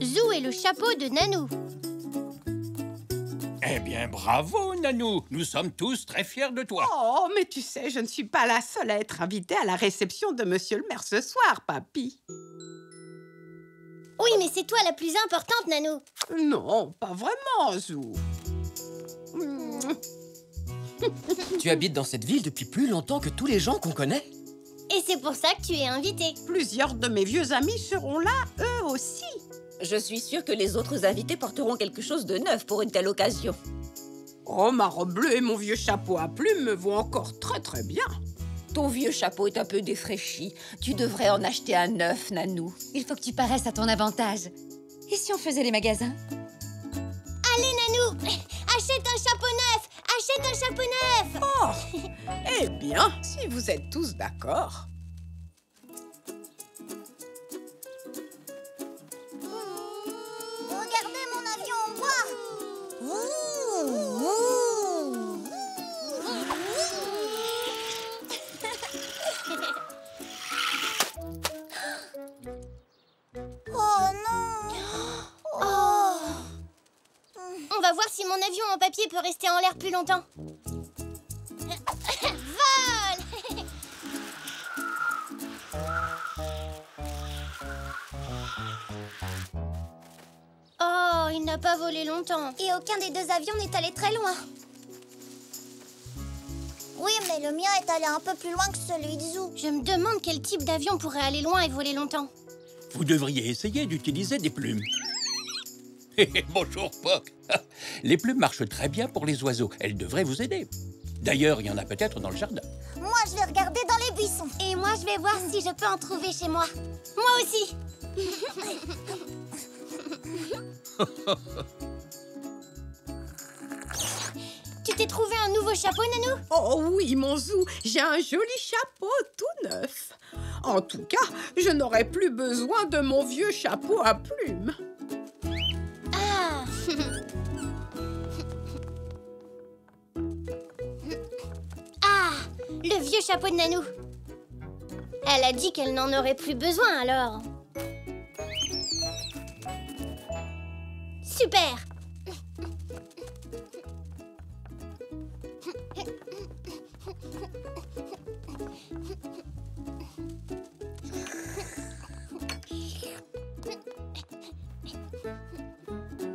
Zou et le chapeau de Nanou. Eh bien, bravo, Nanou. Nous sommes tous très fiers de toi. Oh, mais tu sais, je ne suis pas la seule à être invitée à la réception de Monsieur le maire ce soir, papy. Oui, mais c'est toi la plus importante, Nanou. Non, pas vraiment, Zou. Tu habites dans cette ville depuis plus longtemps que tous les gens qu'on connaît. Et c'est pour ça que tu es invitée. Plusieurs de mes vieux amis seront là, eux aussi. Je suis sûre que les autres invités porteront quelque chose de neuf pour une telle occasion. Oh, ma robe bleue et mon vieux chapeau à plumes me vont encore très très bien. Ton vieux chapeau est un peu défraîchi. Tu devrais en acheter un neuf, Nanou. Il faut que tu paraisses à ton avantage. Et si on faisait les magasins? Allez, Nanou, achète un chapeau neuf. Achète un chapeau neuf. Oh, eh bien, si vous êtes tous d'accord. Regardez mon avion en bois. Oh non. On va voir si mon avion en papier peut rester en l'air plus longtemps. Vol! Oh, il n'a pas volé longtemps. Et aucun des deux avions n'est allé très loin. Oui, mais le mien est allé un peu plus loin que celui de Zou. Je me demande quel type d'avion pourrait aller loin et voler longtemps. Vous devriez essayer d'utiliser des plumes. Bonjour, Poc. Les plumes marchent très bien pour les oiseaux. Elles devraient vous aider. D'ailleurs, il y en a peut-être dans le jardin. Moi, je vais regarder dans les buissons. Et moi, je vais voir si je peux en trouver chez moi. Moi aussi. Tu t'es trouvé un nouveau chapeau, Nanou? Oh oui, mon Zou, j'ai un joli chapeau tout neuf. En tout cas, je n'aurai plus besoin de mon vieux chapeau à plumes. Ah. Ah, le vieux chapeau de Nanou. Elle a dit qu'elle n'en aurait plus besoin, alors. Super.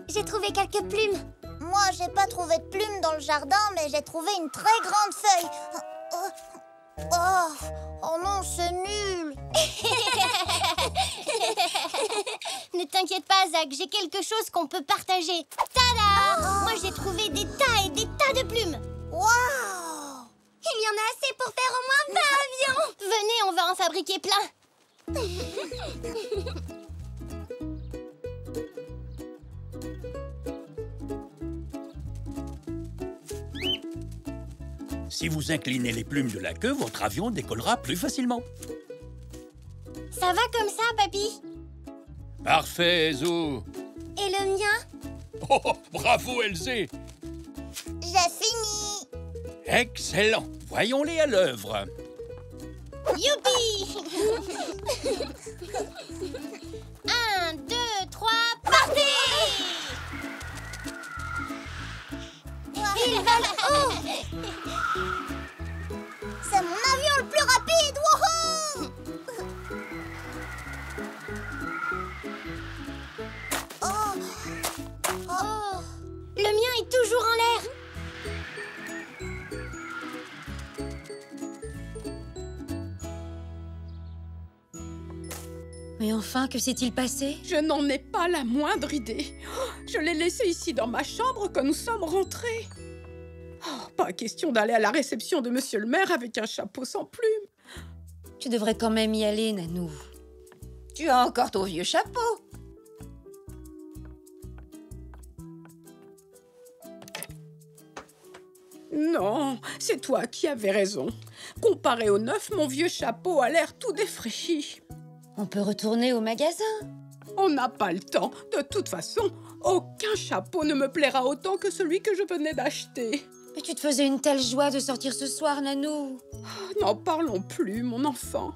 J'ai trouvé quelques plumes. Moi, j'ai pas trouvé de plumes dans le jardin, mais j'ai trouvé une très grande feuille. Oh non, c'est nul. Ne t'inquiète pas, Zach, j'ai quelque chose qu'on peut partager. Tada! Moi, j'ai trouvé des tas et des tas de plumes. Waouh! Il y en a assez pour faire au moins 20 avions. Venez, on va en fabriquer plein. Si vous inclinez les plumes de la queue, votre avion décollera plus facilement. Ça va comme ça, papy? Parfait, Zou. Et le mien? Oh, bravo, Elzé. J'ai fini. Excellent. Voyons-les à l'œuvre. Youpi! 1, 2, 3, partez! Ils volent haut! C'est mon avion le plus rapide! Wouhou! Oh. Le mien est toujours en l'air! Mais enfin, que s'est-il passé? Je n'en ai pas la moindre idée. Oh, je l'ai laissé ici dans ma chambre quand nous sommes rentrés. Oh, pas question d'aller à la réception de Monsieur le maire avec un chapeau sans plumes. Tu devrais quand même y aller, Nanou. Tu as encore ton vieux chapeau. Non, c'est toi qui avais raison. Comparé au neuf, mon vieux chapeau a l'air tout défraîchi. On peut retourner au magasin. On n'a pas le temps. De toute façon, aucun chapeau ne me plaira autant que celui que je venais d'acheter. Mais tu te faisais une telle joie de sortir ce soir, Nanou. Oh, n'en parlons plus, mon enfant.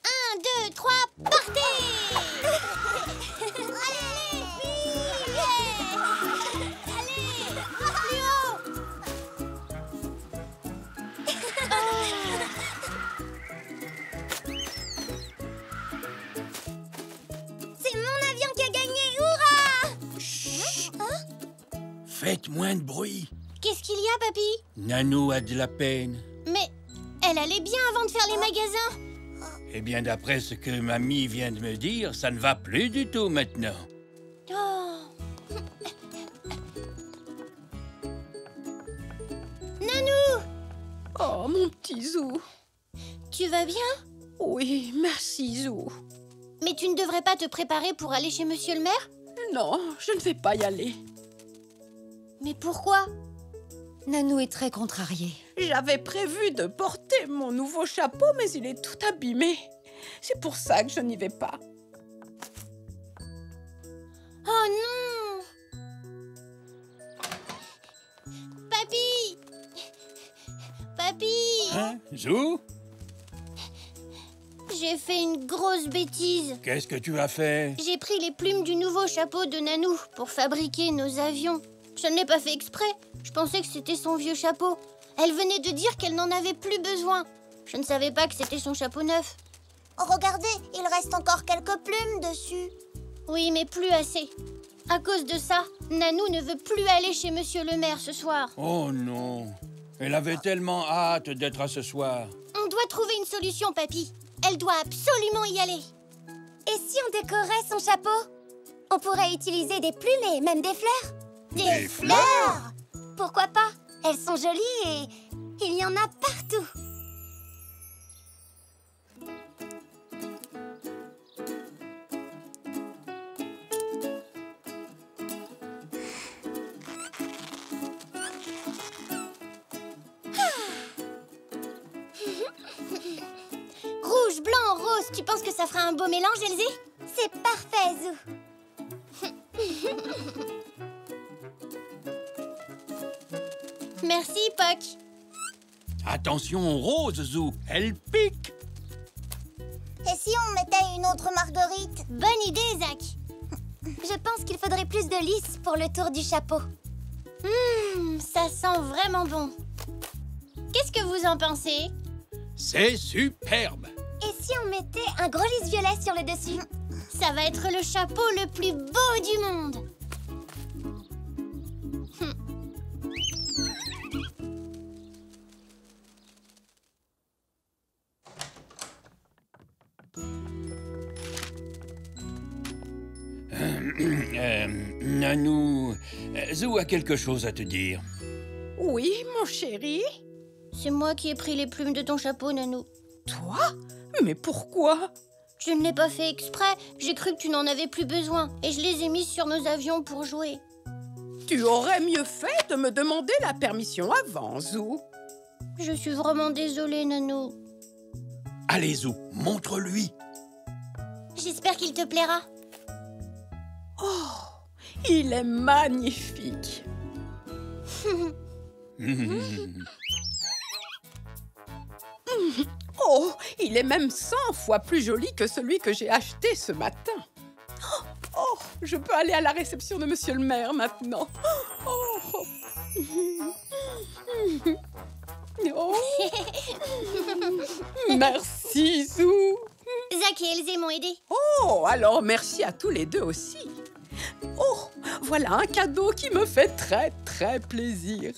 1, 2, 3, partez! Allez, vite! Allez, plus haut! C'est mon avion qui a gagné, hurrah! Faites moins de bruit. Qu'est-ce qu'il y a, papy? Nanou a de la peine. Mais elle allait bien avant de faire les magasins. Eh bien, d'après ce que mamie vient de me dire, ça ne va plus du tout maintenant. Oh. Nanou! Oh, mon petit Zou. Tu vas bien? Oui, merci, Zou. Mais tu ne devrais pas te préparer pour aller chez Monsieur le maire? Non, je ne vais pas y aller. Mais pourquoi? Nanou est très contrariée. J'avais prévu de porter mon nouveau chapeau, mais il est tout abîmé. C'est pour ça que je n'y vais pas. Oh non! Papy! Papy! Hein, Zou? J'ai fait une grosse bêtise. Qu'est-ce que tu as fait? J'ai pris les plumes du nouveau chapeau de Nanou pour fabriquer nos avions. Je ne l'ai pas fait exprès. Je pensais que c'était son vieux chapeau. Elle venait de dire qu'elle n'en avait plus besoin. Je ne savais pas que c'était son chapeau neuf. Oh, regardez, il reste encore quelques plumes dessus. Oui, mais plus assez. À cause de ça, Nanou ne veut plus aller chez Monsieur le maire ce soir. Oh non. Elle avait tellement hâte d'être à ce soir. On doit trouver une solution, papy. Elle doit absolument y aller. Et si on décorait son chapeau? On pourrait utiliser des plumes et même des fleurs. Des fleurs? Pourquoi pas? Elles sont jolies et il y en a partout. Rouge, blanc, rose, tu penses que ça fera un beau mélange, Elsie? C'est parfait, Zou. Merci, Puck. Attention aux roses, Zou. Elles piquent. Et si on mettait une autre marguerite? Bonne idée, Zach. Je pense qu'il faudrait plus de lys pour le tour du chapeau. Ça sent vraiment bon. Qu'est-ce que vous en pensez? C'est superbe. Et si on mettait un gros lys violet sur le dessus? Ça va être le chapeau le plus beau du monde. Nanou, Zou a quelque chose à te dire. Oui, mon chéri. C'est moi qui ai pris les plumes de ton chapeau, Nanou. Toi? Mais pourquoi? Je ne l'ai pas fait exprès. J'ai cru que tu n'en avais plus besoin. Et je les ai mises sur nos avions pour jouer. Tu aurais mieux fait de me demander la permission avant, Zou. Je suis vraiment désolée, Nanou. Allez, Zou, montre-lui. J'espère qu'il te plaira. Oh, il est magnifique. Oh, il est même 100 fois plus joli que celui que j'ai acheté ce matin. Oh, je peux aller à la réception de Monsieur le maire maintenant. Oh. Oh. Merci, Zou. Zach et Elsie m'ont aidé. Oh, alors merci à tous les deux aussi. Oh, voilà un cadeau qui me fait très, très plaisir.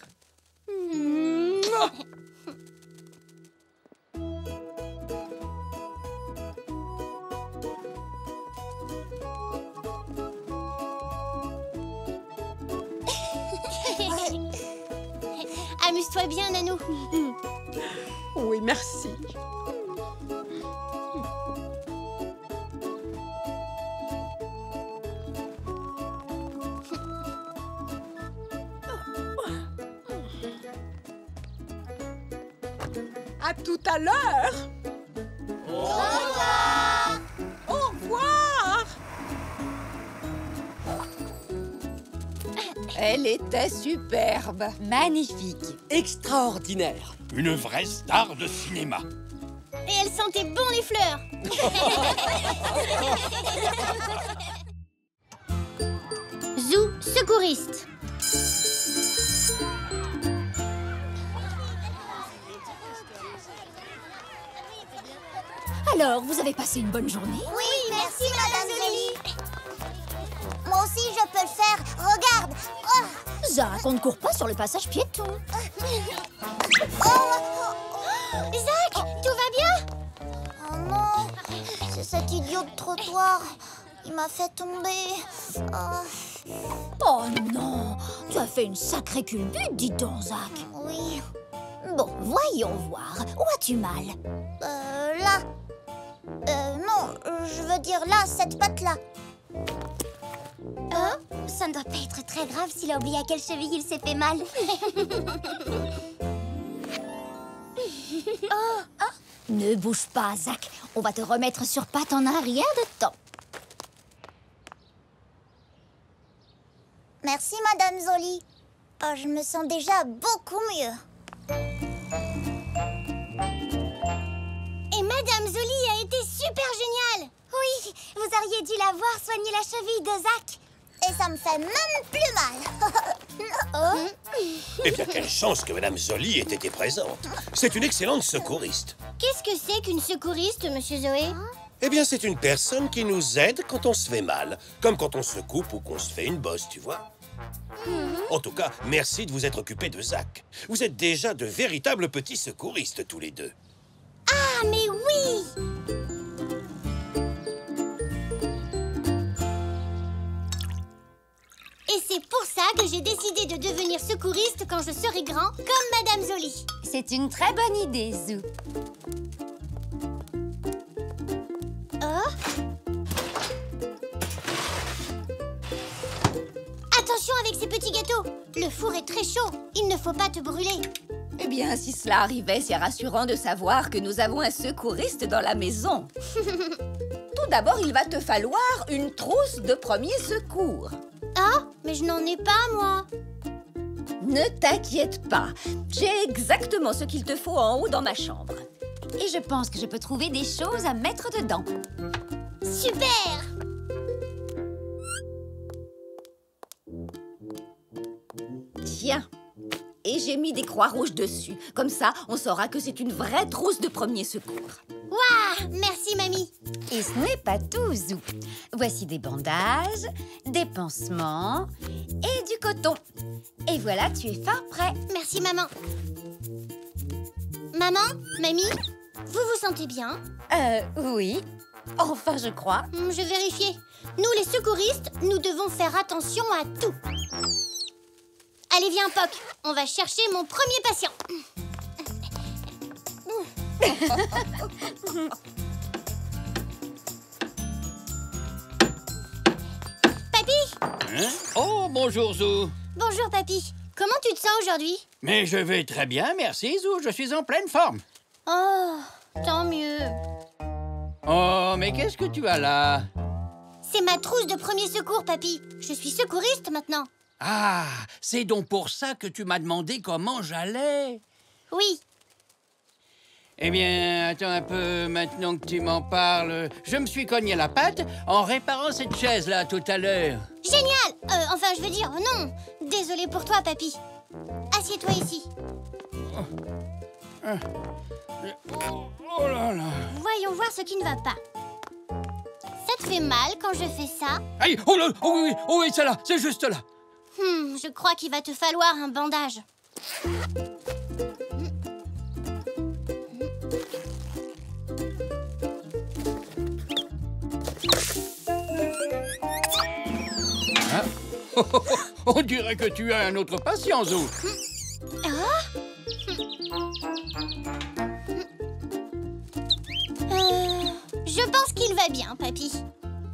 Mouah. Amuse-toi bien, Nanou. Oui, merci. À tout à l'heure. Au revoir. Au revoir. Elle était superbe. Magnifique. Extraordinaire. Une vraie star de cinéma. Et elles sentaient bon les fleurs. Zou, secouriste. Alors, vous avez passé une bonne journée? Oui, merci Madame Jolie. Moi aussi, je peux le faire. Regarde. Zach, on ne court pas sur le passage piéton. Zach, tout va bien? Oh non, c'est cet idiot de trottoir. Il m'a fait tomber. Oh non, tu as fait une sacrée culbute, dis donc, Zach. Oui. Bon, voyons voir. Où as-tu mal? Là. Non, je veux dire là, cette patte-là. Ça ne doit pas être très grave s'il a oublié à quelle cheville il s'est fait mal. Ne bouge pas, Zach. On va te remettre sur pattes en un rien de temps. Merci Madame Zoli. Oh, je me sens déjà beaucoup mieux. Et Madame Zoli a été super géniale. Oui, vous auriez dû la voir soigner la cheville de Zach. Et ça me fait même plus mal. Eh bien, quelle chance que Madame Zoli ait été présente. C'est une excellente secouriste. Qu'est-ce que c'est qu'une secouriste, Monsieur Zoé? Eh bien, c'est une personne qui nous aide quand on se fait mal. Comme quand on se coupe ou qu'on se fait une bosse, tu vois. En tout cas, merci de vous être occupé de Zach. Vous êtes déjà de véritables petits secouristes, tous les deux. Ah, mais oui! Et c'est pour ça que j'ai décidé de devenir secouriste quand je serai grand, comme Madame Zoli. C'est une très bonne idée, Zou. Attention avec ces petits gâteaux. Le four est très chaud. Il ne faut pas te brûler. Eh bien, si cela arrivait, c'est rassurant de savoir que nous avons un secouriste dans la maison. Tout d'abord, il va te falloir une trousse de premier secours. Ah, mais je n'en ai pas, moi. Ne t'inquiète pas, j'ai exactement ce qu'il te faut en haut dans ma chambre. Et je pense que je peux trouver des choses à mettre dedans. Super! Tiens, et j'ai mis des croix rouges dessus. Comme ça, on saura que c'est une vraie trousse de premier secours. Waouh! Merci, mamie. Et ce n'est pas tout, Zou. Voici des bandages, des pansements et du coton. Et voilà, tu es fin prêt. Merci, maman. Maman, mamie, vous vous sentez bien? Oui. Enfin, je crois. Je vais vérifier. Nous, les secouristes, nous devons faire attention à tout. Allez, viens, Poc. On va chercher mon premier patient. Papy! Hein? Oh, bonjour, Zou. Bonjour, papy. Comment tu te sens aujourd'hui? Mais je vais très bien, merci, Zou. Je suis en pleine forme. Oh, tant mieux. Oh, mais qu'est-ce que tu as là? C'est ma trousse de premier secours, papy. Je suis secouriste maintenant. Ah, c'est donc pour ça que tu m'as demandé comment j'allais. Oui. Eh bien, attends un peu, maintenant que tu m'en parles. Je me suis cogné la patte en réparant cette chaise-là tout à l'heure. Génial! Enfin, je veux dire, non. Désolée pour toi, papy. Assieds-toi ici. Oh là là. Voyons voir ce qui ne va pas. Ça te fait mal quand je fais ça? Aïe, oh oui, c'est là, c'est juste là. Je crois qu'il va te falloir un bandage. Hein? On dirait que tu as un autre patient, Zou. Je pense qu'il va bien, papy.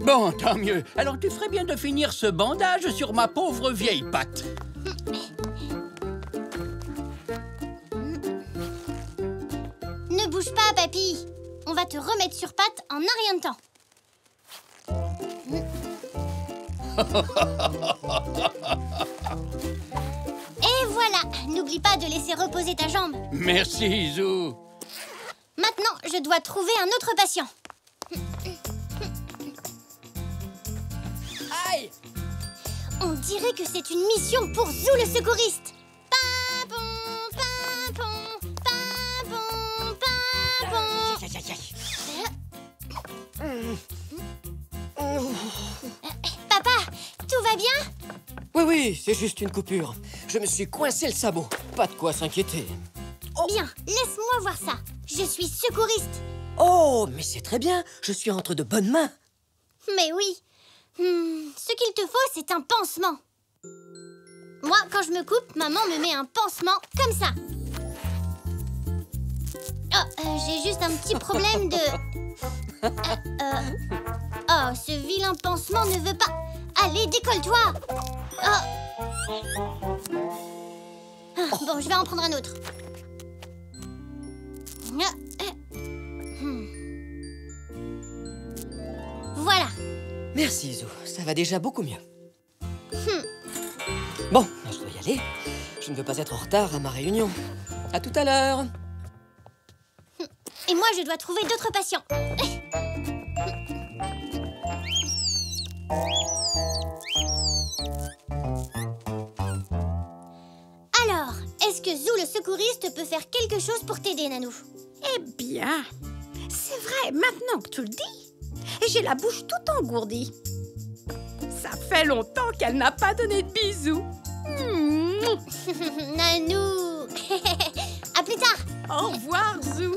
Bon, tant mieux. Alors tu ferais bien de finir ce bandage sur ma pauvre vieille patte. Ne bouge pas, papy. On va te remettre sur pattes en un rien de temps. Et voilà. N'oublie pas de laisser reposer ta jambe. Merci, Zou. Maintenant, je dois trouver un autre patient. Aïe! On dirait que c'est une mission pour Zou le secouriste. Pimpon, pimpon, pimpon, pimpon. Papa, tout va bien? Oui, c'est juste une coupure. Je me suis coincé le sabot. Pas de quoi s'inquiéter. Bien, laisse-moi voir ça. Je suis secouriste. Oh, mais c'est très bien. Je suis entre de bonnes mains. Mais oui. Ce qu'il te faut, c'est un pansement. Moi, quand je me coupe, maman me met un pansement comme ça. Oh, j'ai juste un petit problème de... Oh, ce vilain pansement ne veut pas... Allez, décolle-toi. Bon, je vais en prendre un autre. Voilà. Merci, Zou. Ça va déjà beaucoup mieux. Bon, je dois y aller. Je ne veux pas être en retard à ma réunion. À tout à l'heure. Et moi, je dois trouver d'autres patients. Alors, est-ce que Zou le secouriste peut faire quelque chose pour t'aider, Nanou? Eh bien, c'est vrai, maintenant que tu le dis, j'ai la bouche toute engourdie. Ça fait longtemps qu'elle n'a pas donné de bisous. Nanou. À plus tard. Au revoir, Zou.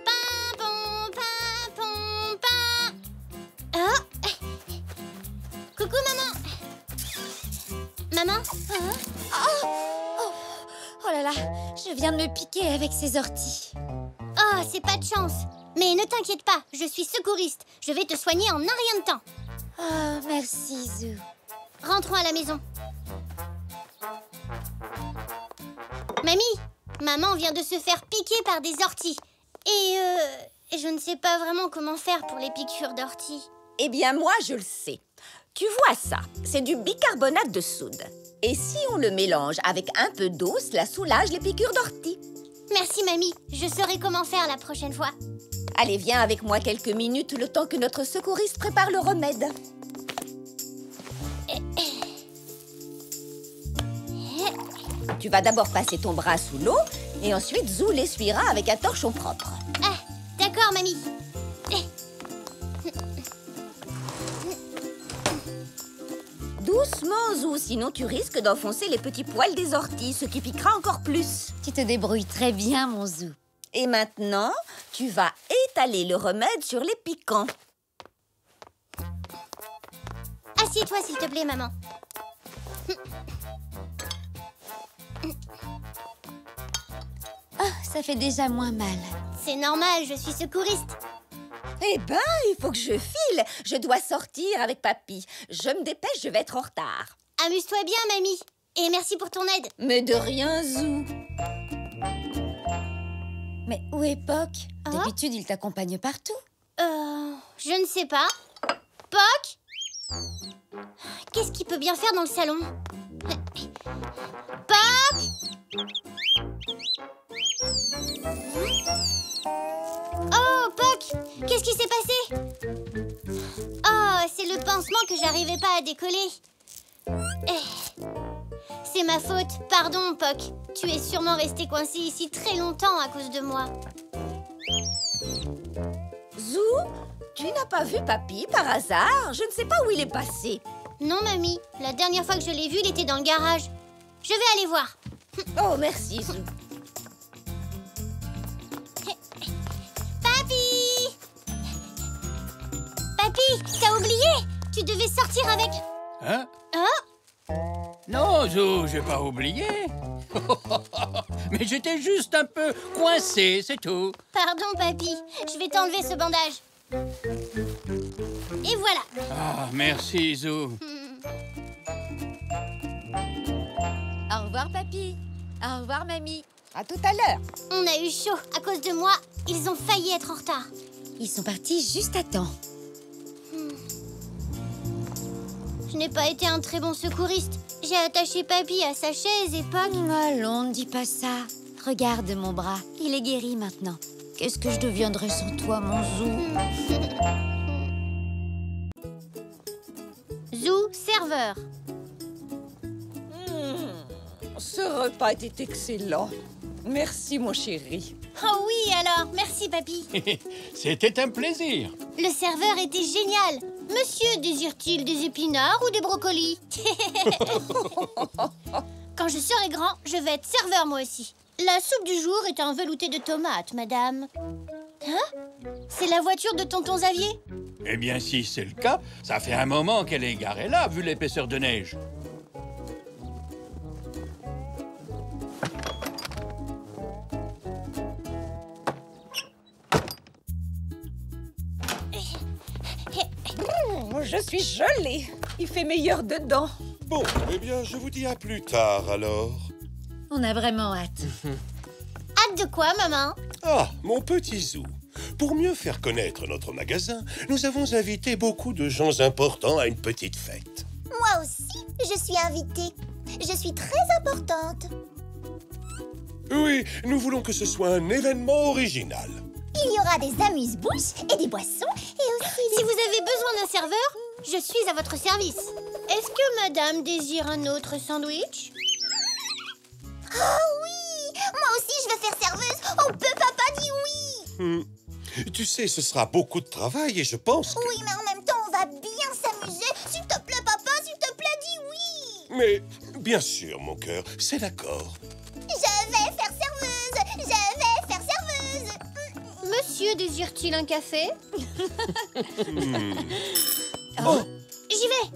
Pimpon, pimpon, pim. Oh. Coucou, maman. Maman? Oh là là, je viens de me piquer avec ces orties. Oh, c'est pas de chance. Mais ne t'inquiète pas, je suis secouriste. Je vais te soigner en un rien de temps. Oh, merci, Zou. Rentrons à la maison. Mamie, maman vient de se faire piquer par des orties. Et je ne sais pas vraiment comment faire pour les piqûres d'orties. Eh bien, moi, je le sais. Tu vois ça, c'est du bicarbonate de soude. Et si on le mélange avec un peu d'eau, cela soulage les piqûres d'ortie. Merci, mamie. Je saurai comment faire la prochaine fois. Allez, viens avec moi quelques minutes, le temps que notre secouriste prépare le remède. Tu vas d'abord passer ton bras sous l'eau et ensuite Zou l'essuiera avec un torchon propre. Ah, d'accord, mamie. Doucement, Zou, sinon tu risques d'enfoncer les petits poils des orties, ce qui piquera encore plus. Tu te débrouilles très bien, mon Zou. Et maintenant, tu vas étaler le remède sur les piquants. Assieds-toi, s'il te plaît, maman. Oh, ça fait déjà moins mal. C'est normal, je suis secouriste. Eh ben, il faut que je file. Je dois sortir avec papy. Je me dépêche, je vais être en retard. Amuse-toi bien, mamie. Et merci pour ton aide. Mais de rien, Zou. Mais où est Poc? Ah. D'habitude, il t'accompagne partout. Je ne sais pas. Poc? Qu'est-ce qu'il peut bien faire dans le salon? Poc? Oh, Poc! Qu'est-ce qui s'est passé? Oh, c'est le pansement que j'arrivais pas à décoller. C'est ma faute. Pardon, Poc. Tu es sûrement resté coincé ici très longtemps à cause de moi. Zou, tu n'as pas vu papy par hasard? Je ne sais pas où il est passé. Non, mamie. La dernière fois que je l'ai vu, il était dans le garage. Je vais aller voir. Oh, merci, Zou. Papy! Papy, t'as oublié? Tu devais sortir avec... Hein? Oh? Non, Zou, j'ai pas oublié. Mais j'étais juste un peu coincé, c'est tout. Pardon, papy. Je vais t'enlever ce bandage. Et voilà. Ah, merci, Zou. Au revoir, papy. Au revoir, mamie. À tout à l'heure. On a eu chaud. À cause de moi, ils ont failli être en retard. Ils sont partis juste à temps. Je n'ai pas été un très bon secouriste. J'ai attaché Papy à sa chaise et Puck... Allons, ne dis pas ça. Regarde mon bras, il est guéri maintenant. Qu'est-ce que je deviendrais sans toi, mon Zou? Zou, serveur. Ce repas était excellent. Merci, mon chéri. Oh oui, alors, merci, Papy. C'était un plaisir. Le serveur était génial. Monsieur désire-t-il des épinards ou des brocolis? Quand je serai grand, je vais être serveur moi aussi. La soupe du jour est un velouté de tomates, madame. Hein? C'est la voiture de tonton Xavier? Eh bien, si c'est le cas, ça fait un moment qu'elle est garée là, vu l'épaisseur de neige. Je suis gelée. Il fait meilleur dedans. Bon, eh bien, je vous dis à plus tard, alors. On a vraiment hâte. Hâte de quoi, maman? Ah, mon petit Zou. Pour mieux faire connaître notre magasin, nous avons invité beaucoup de gens importants à une petite fête. Moi aussi, je suis invitée. Je suis très importante. Oui, nous voulons que ce soit un événement original. Il y aura des amuse-bouches et des boissons et aussi des... Si vous avez besoin d'un serveur, je suis à votre service. Est-ce que madame désire un autre sandwich? Oh oui! Moi aussi, je veux faire serveuse. On peut, papa dit oui. Tu sais, ce sera beaucoup de travail et je pense que... Oui, mais en même temps, on va bien s'amuser. S'il te plaît, papa, s'il te plaît, dis oui. Mais, bien sûr, mon cœur, c'est d'accord. Je vais faire serveuse. Je vais faire serveuse. Monsieur désire-t-il un café? Oh, J'y vais.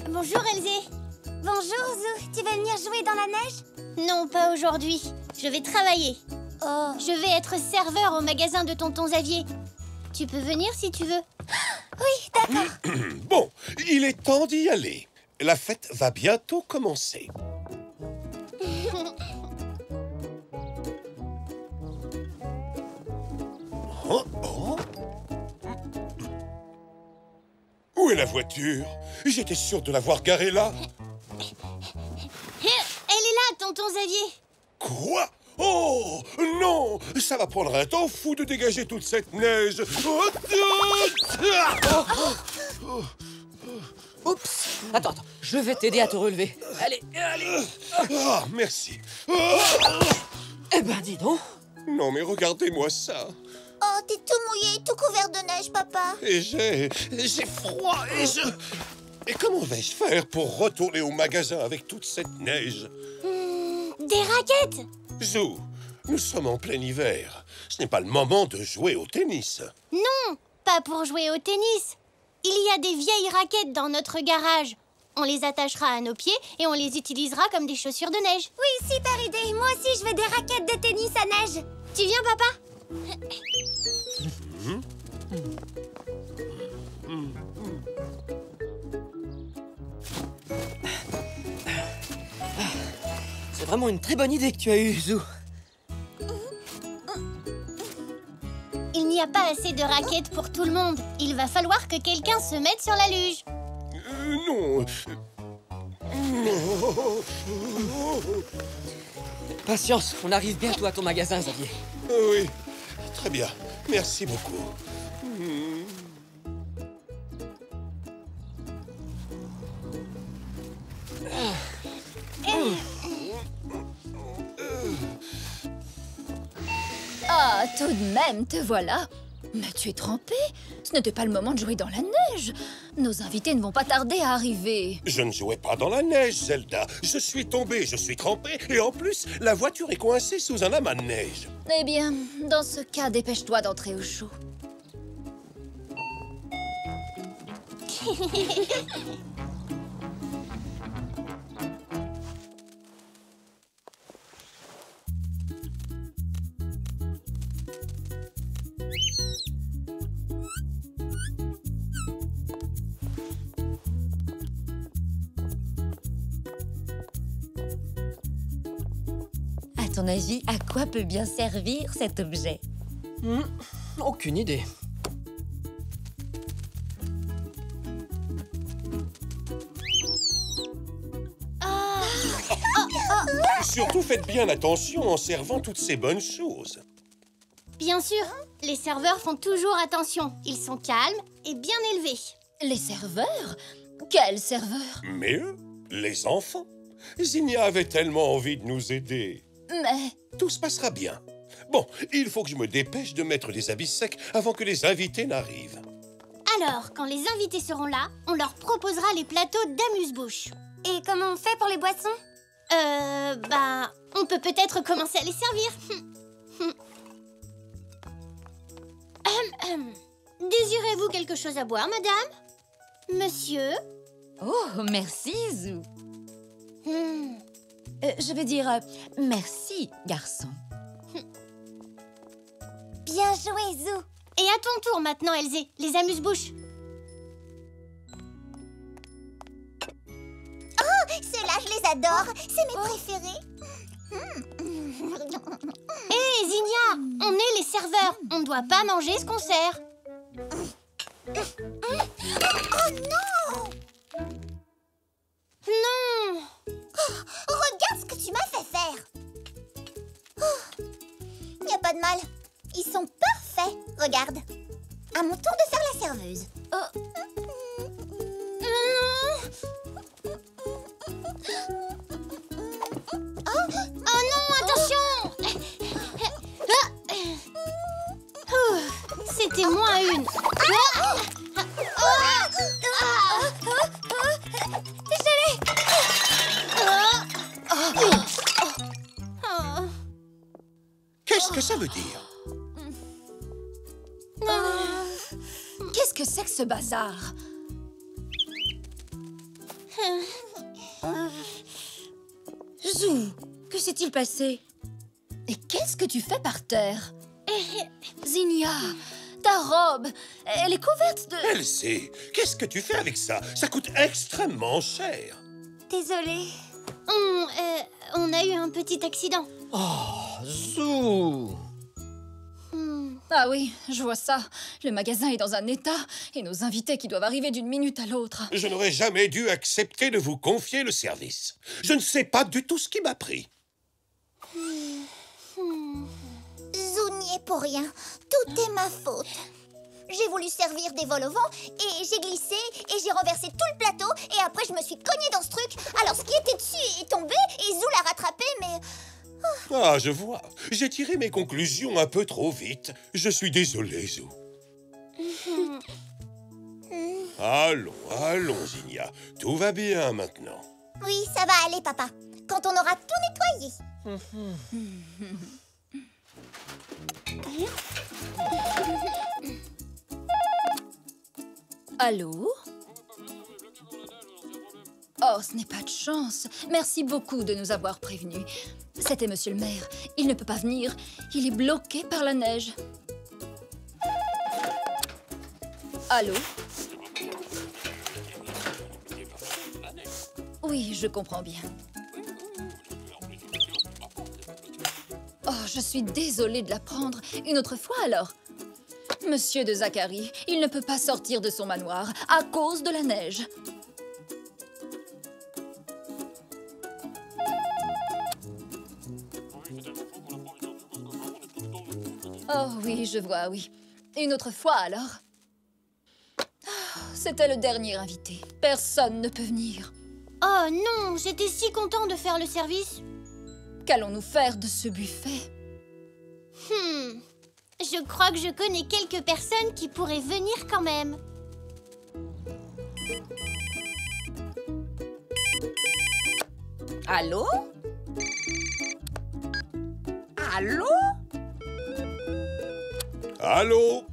Bonjour, Elzé. Bonjour, Zou. Tu veux venir jouer dans la neige? Non, pas aujourd'hui. Je vais travailler. Oh. Je vais être serveur au magasin de tonton Xavier. Tu peux venir si tu veux. Oui, d'accord. bon, il est temps d'y aller. La fête va bientôt commencer. Oh, oh. Où est la voiture? J'étais sûr de l'avoir garée là. Elle est là, tonton Xavier. Quoi? Oh non! Ça va prendre un temps fou de dégager toute cette neige. Oups! Attends, je vais t'aider à te relever. Allez, allez! Ah, merci. Eh ben, dis donc! Non, mais regardez-moi ça. Oh, t'es tout mouillé, tout couvert de neige, papa. Et j'ai froid et comment vais-je faire pour retourner au magasin avec toute cette neige? Des raquettes. Zou, nous sommes en plein hiver. Ce n'est pas le moment de jouer au tennis. Non, pas pour jouer au tennis. Il y a des vieilles raquettes dans notre garage. On les attachera à nos pieds et on les utilisera comme des chaussures de neige. Oui, super idée. Moi aussi, je veux des raquettes de tennis à neige. Tu viens, papa? C'est vraiment une très bonne idée que tu as eue, Zou. Il n'y a pas assez de raquettes pour tout le monde. Il va falloir que quelqu'un se mette sur la luge. Non. Patience, on arrive bientôt à ton magasin, Xavier. Oui, très bien. Merci beaucoup. Ah, tout de même, te voilà. Mais tu es trempé. Ce n'était pas le moment de jouer dans la neige. Nos invités ne vont pas tarder à arriver. Je ne jouais pas dans la neige, Zelda. Je suis tombé, je suis trempé, et en plus, la voiture est coincée sous un amas de neige. Eh bien, dans ce cas, dépêche-toi d'entrer au chaud. À ton avis, à quoi peut bien servir cet objet? Aucune idée. Surtout faites bien attention en servant toutes ces bonnes choses. Bien sûr, les serveurs font toujours attention. Ils sont calmes et bien élevés. Les serveurs? Quels serveurs? Mais eux, les enfants. Zinnia avait tellement envie de nous aider. Mais... Tout se passera bien. Bon, il faut que je me dépêche de mettre les habits secs avant que les invités n'arrivent. Alors, quand les invités seront là, on leur proposera les plateaux d'amuse-bouche. Et comment on fait pour les boissons? On peut peut-être commencer à les servir. Désirez-vous quelque chose à boire, madame? Monsieur? Oh, merci, Zou. Je vais dire merci, garçon. Bien joué, Zou. Et à ton tour maintenant, Elzé, les amuse-bouches. Oh, ceux-là, je les adore. C'est mes préférés. Hé, Zinnia, on est les serveurs. On ne doit pas manger ce qu'on sert. Oh non! Non! Regarde ce que tu m'as fait faire. Il n'y a pas de mal. Ils sont parfaits. Regarde. À mon tour de faire la serveuse. Oh non, attention! C'était moins une. Qu'est-ce que ça veut dire? Qu'est-ce que c'est que ce bazar? Zou, que s'est-il passé? Et qu'est-ce que tu fais par terre? Zinnia, ta robe, elle est couverte de... Elzé, qu'est-ce que tu fais avec ça? Ça coûte extrêmement cher. Désolée. On a eu un petit accident. Oh, Zou! Ah oui, je vois ça. Le magasin est dans un état et nos invités qui doivent arriver d'une minute à l'autre. Je n'aurais jamais dû accepter de vous confier le service. Je ne sais pas du tout ce qui m'a pris. Zou n'y est pour rien. Tout est ma faute. J'ai voulu servir des vols au vent et j'ai glissé et j'ai renversé tout le plateau et après je me suis cognée dans ce truc. Alors ce qui était dessus est tombé et Zou l'a rattrapé mais... Ah, je vois. J'ai tiré mes conclusions un peu trop vite. Je suis désolé, Zou. Allons, Zinnia. Tout va bien maintenant. Oui, ça va aller, papa. Quand on aura tout nettoyé. Allô? Oh, ce n'est pas de chance. Merci beaucoup de nous avoir prévenus. C'était monsieur le maire. Il ne peut pas venir. Il est bloqué par la neige. Allô? Oui, je comprends bien. Oh, je suis désolée de l'apprendre. Une autre fois, alors? Monsieur de Zacharie, il ne peut pas sortir de son manoir à cause de la neige. Oh oui, je vois, oui. Une autre fois, alors? C'était le dernier invité. Personne ne peut venir. Oh non, j'étais si content de faire le service. Qu'allons-nous faire de ce buffet? Je crois que je connais quelques personnes qui pourraient venir quand même. Allô? Allô? Allô?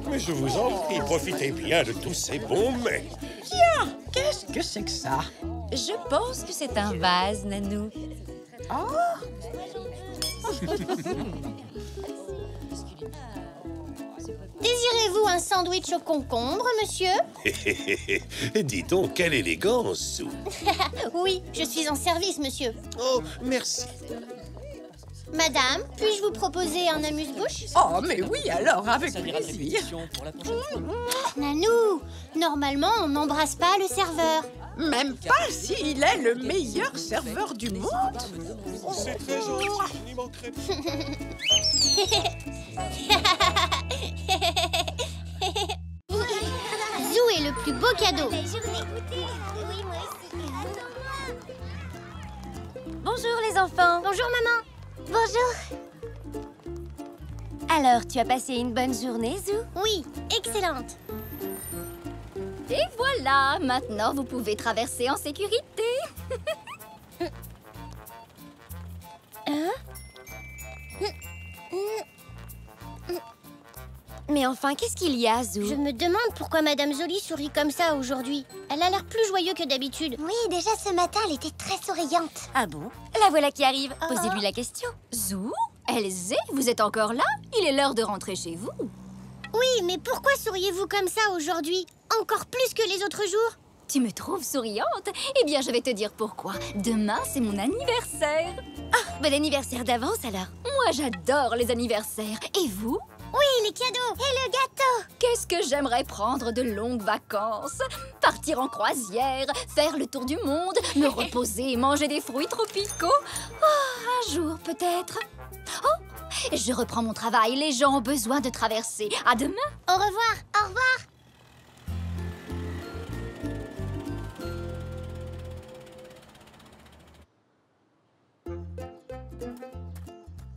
Mais je vous en prie, profitez bien de tous ces bons mets. Qu'est-ce que c'est que ça? Je pense que c'est un vase, Nanou. Désirez-vous un sandwich au concombre, monsieur? Dis donc, quelle élégance, Zou. Oui, je suis en service, monsieur. Oh, merci. Madame, puis-je vous proposer un amuse-bouche? Oh, mais oui, alors, avec Ça dira de plaisir. répétition pour la prochaine fois. Nanou, normalement, on n'embrasse pas le serveur. Même pas s'il est le meilleur serveur du monde. C'est très gentil, je n'y manquerai pas. Zou est le plus beau cadeau. Bonjour les enfants. Bonjour, maman. Bonjour. Alors, tu as passé une bonne journée, Zou? Oui, excellente. Et voilà, maintenant vous pouvez traverser en sécurité. Mais enfin, qu'est-ce qu'il y a, Zou? Je me demande pourquoi Madame Zoli sourit comme ça aujourd'hui. Elle a l'air plus joyeuse que d'habitude. Oui, déjà ce matin, elle était très souriante. Ah bon? La voilà qui arrive. Posez-lui la question. Zou, Elzé, vous êtes encore là? Il est l'heure de rentrer chez vous. Oui, mais pourquoi souriez-vous comme ça aujourd'hui? Encore plus que les autres jours? Tu me trouves souriante? Eh bien, je vais te dire pourquoi. Demain, c'est mon anniversaire. Bon anniversaire d'avance alors. Moi, j'adore les anniversaires. Et vous? Oui, les cadeaux. Et le gâteau! Qu'est-ce que j'aimerais prendre de longues vacances? Partir en croisière, faire le tour du monde, me reposer et manger des fruits tropicaux. Oh, un jour peut-être. Oh, je reprends mon travail. Les gens ont besoin de traverser. À demain! Au revoir. Au revoir.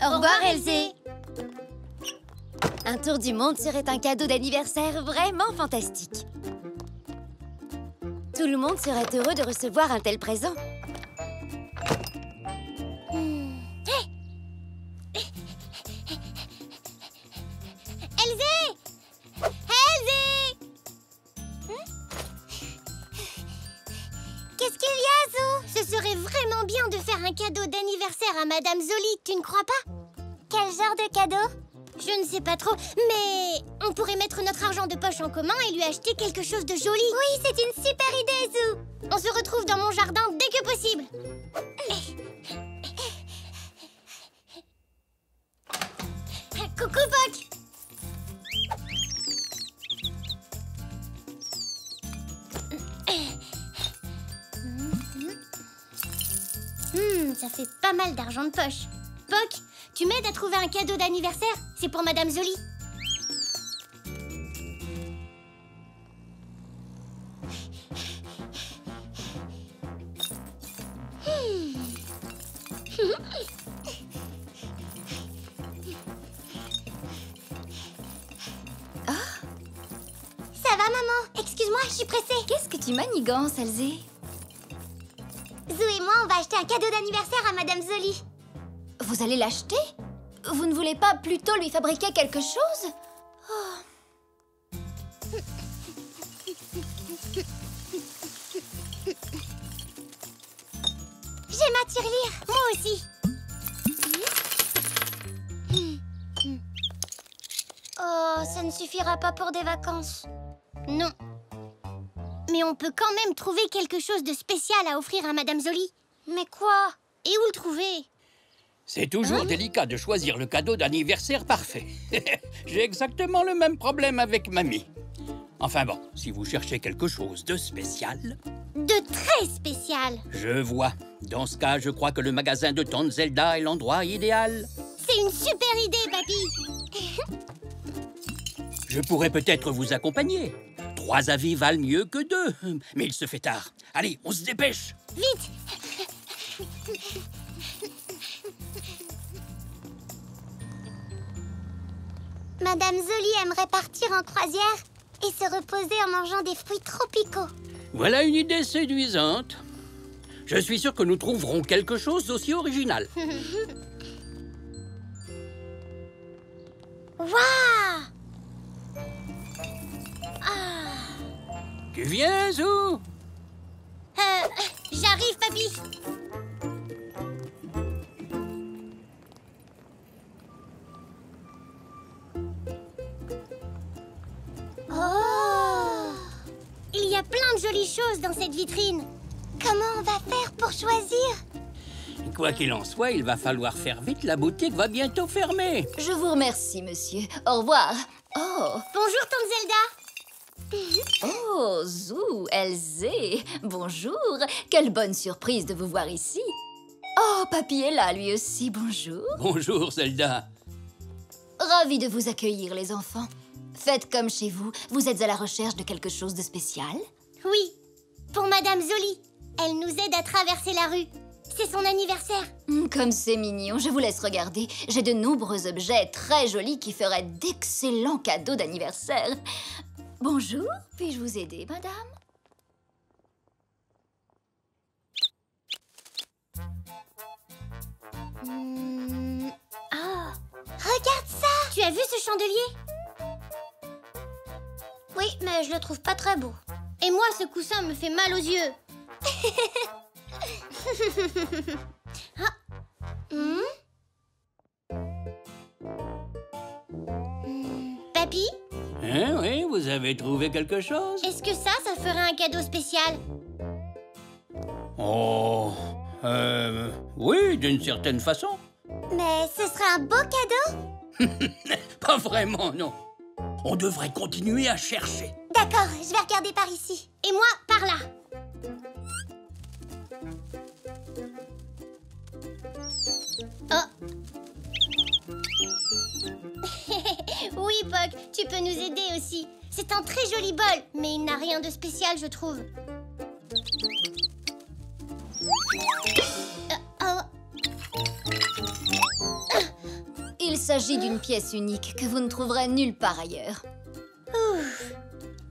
Au revoir, Elzé. Un tour du monde serait un cadeau d'anniversaire vraiment fantastique. Tout le monde serait heureux de recevoir un tel présent. Elzé! Elzé! Qu'est-ce qu'il y a, Zou? Ce serait vraiment bien de faire un cadeau d'anniversaire à Madame Zoli, tu ne crois pas? Quel genre de cadeau? Je ne sais pas trop, mais on pourrait mettre notre argent de poche en commun et lui acheter quelque chose de joli. Oui, c'est une super idée, Zou. On se retrouve dans mon jardin dès que possible. Coucou, Poc. Ça fait pas mal d'argent de poche. Poc, tu m'aides à trouver un cadeau d'anniversaire? C'est pour Madame Zoli. Ça va, maman? Excuse-moi, je suis pressée. Qu'est-ce que tu manigances, Elzé? Zou et moi, on va acheter un cadeau d'anniversaire à Madame Zoli. Vous allez l'acheter? Vous ne voulez pas plutôt lui fabriquer quelque chose? J'ai ma tirelire, moi aussi. Oh, ça ne suffira pas pour des vacances. Non. Mais on peut quand même trouver quelque chose de spécial à offrir à Madame Zoli. Mais quoi? Et où le trouver? C'est toujours délicat de choisir le cadeau d'anniversaire parfait. J'ai exactement le même problème avec mamie. Enfin bon, si vous cherchez quelque chose de spécial... De très spécial. Je vois. Dans ce cas, je crois que le magasin de Tante Zelda est l'endroit idéal. C'est une super idée, papy. Je pourrais peut-être vous accompagner. 3 avis valent mieux que 2. Mais il se fait tard. Allez, on se dépêche. Vite. Madame Zoli aimerait partir en croisière et se reposer en mangeant des fruits tropicaux. Voilà une idée séduisante. Je suis sûr que nous trouverons quelque chose d'aussi original. Waouh! Tu viens, Zou? J'arrive, papy. Oh! Il y a plein de jolies choses dans cette vitrine. Comment on va faire pour choisir? Quoi qu'il en soit, il va falloir faire vite, la boutique va bientôt fermer. Je vous remercie, monsieur. Au revoir. Oh, Bonjour, tante Zelda. oh, Zou, Elzé. Bonjour. Quelle bonne surprise de vous voir ici. Oh, Papy est là, lui aussi. Bonjour. Bonjour, Zelda. Ravi de vous accueillir, les enfants. Faites comme chez vous. Vous êtes à la recherche de quelque chose de spécial? Oui, pour Madame Zoli. Elle nous aide à traverser la rue. C'est son anniversaire. Comme c'est mignon. Je vous laisse regarder. J'ai de nombreux objets très jolis qui feraient d'excellents cadeaux d'anniversaire. Bonjour. Puis-je vous aider, madame? Oh, regarde ça! Tu as vu ce chandelier? Oui, mais je le trouve pas très beau. Et moi, ce coussin me fait mal aux yeux. Ah. Papy, Hein, oui, vous avez trouvé quelque chose? est-ce que ça ferait un cadeau spécial? Oh, oui, d'une certaine façon. Mais ce serait un beau cadeau? Pas vraiment, non. On devrait continuer à chercher. D'accord, je vais regarder par ici. Et moi, par là. Oh. Oui, Puck, tu peux nous aider aussi. C'est un très joli bol, mais il n'a rien de spécial, je trouve. Il s'agit d'une pièce unique que vous ne trouverez nulle part ailleurs. Ouf.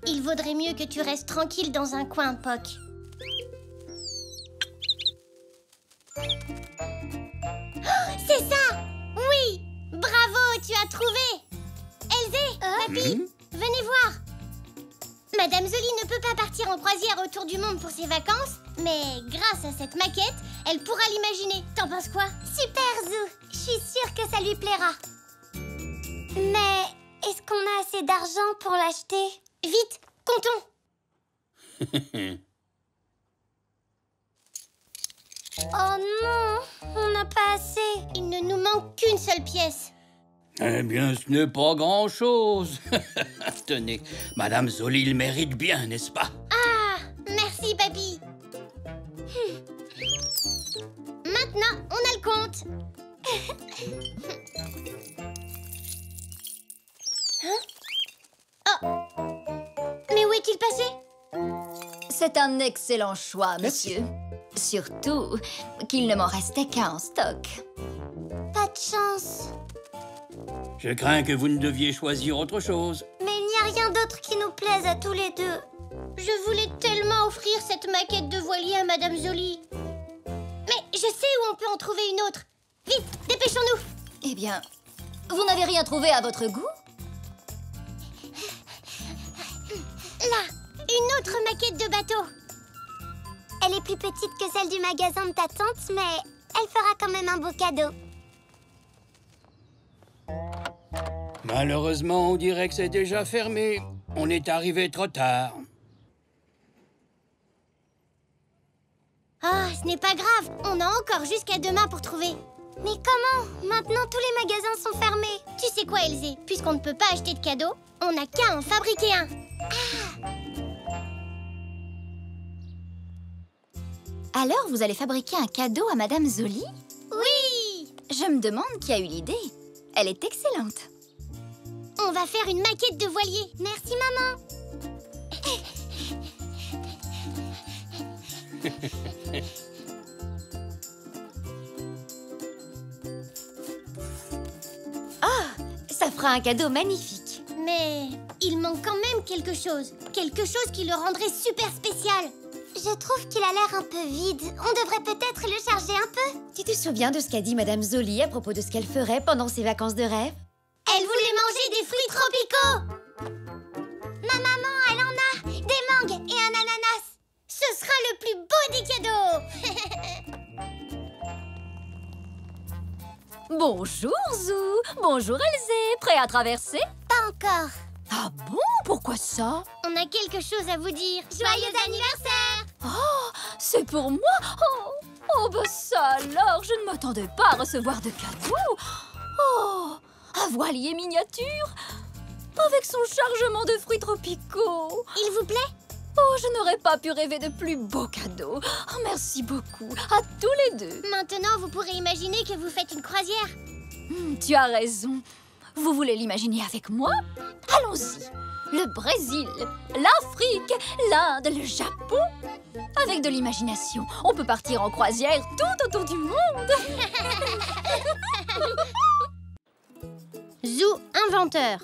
Il vaudrait mieux que tu restes tranquille dans un coin, Puck. Oh, c'est ça! Oui! Bravo, tu as trouvé! Elzé, Papy, venez voir! Madame Zoli ne peut pas partir en croisière autour du monde pour ses vacances, mais grâce à cette maquette, elle pourra l'imaginer. T'en penses quoi? Super, Zou! Je suis sûre que ça lui plaira. Mais est-ce qu'on a assez d'argent pour l'acheter? Vite, comptons! Oh non, on n'a pas assez. Il ne nous manque qu'une seule pièce. Eh bien, ce n'est pas grand-chose. Tenez, Madame Zoli le mérite bien, n'est-ce pas? Ah, merci, papy. Maintenant, on a le compte. Hein? Oh. Mais où est-il passé? C'est un excellent choix, monsieur. Surtout qu'il ne m'en restait qu'un en stock. Pas de chance. Je crains que vous ne deviez choisir autre chose. Mais il n'y a rien d'autre qui nous plaise à tous les deux. Je voulais tellement offrir cette maquette de voilier à Madame Zoli. Mais je sais où on peut en trouver une autre. Vite, dépêchons-nous. Eh bien, vous n'avez rien trouvé à votre goût? Là, une autre maquette de bateau. Elle est plus petite que celle du magasin de ta tante, mais elle fera quand même un beau cadeau. Malheureusement, on dirait que c'est déjà fermé. On est arrivé trop tard. Ah, ce n'est pas grave. On a encore jusqu'à demain pour trouver. Mais comment? Maintenant, tous les magasins sont fermés. Tu sais quoi, Elzé? Puisqu'on ne peut pas acheter de cadeaux, on n'a qu'à en fabriquer un. Alors, vous allez fabriquer un cadeau à Madame Zoli? Oui! Je me demande qui a eu l'idée. Elle est excellente. On va faire une maquette de voilier. Merci, maman. Ça fera un cadeau magnifique. Mais il manque quand même quelque chose. Quelque chose qui le rendrait super spécial. Je trouve qu'il a l'air un peu vide. On devrait peut-être le charger un peu. Tu te souviens de ce qu'a dit Madame Zoli à propos de ce qu'elle ferait pendant ses vacances de rêve? Elle voulait manger des fruits tropicaux. Ma maman, elle en a. Des mangues et un ananas. Ce sera le plus beau des cadeaux. Bonjour, Zou. Bonjour, Elzé. Prêt à traverser? Pas encore. Ah bon? Pourquoi ça? On a quelque chose à vous dire. Joyeux anniversaire. Oh, c'est pour moi? Oh, Oh, bah ça alors, je ne m'attendais pas à recevoir de cadeaux. Oh, un voilier miniature avec son chargement de fruits tropicaux. Il vous plaît? Oh, je n'aurais pas pu rêver de plus beaux cadeaux. Oh, merci beaucoup, à tous les deux. Maintenant, vous pourrez imaginer que vous faites une croisière. Tu as raison. Vous voulez l'imaginer avec moi? Allons-y. Le Brésil, l'Afrique, l'Inde, le Japon. Avec de l'imagination, on peut partir en croisière tout autour du monde. Zou inventeur.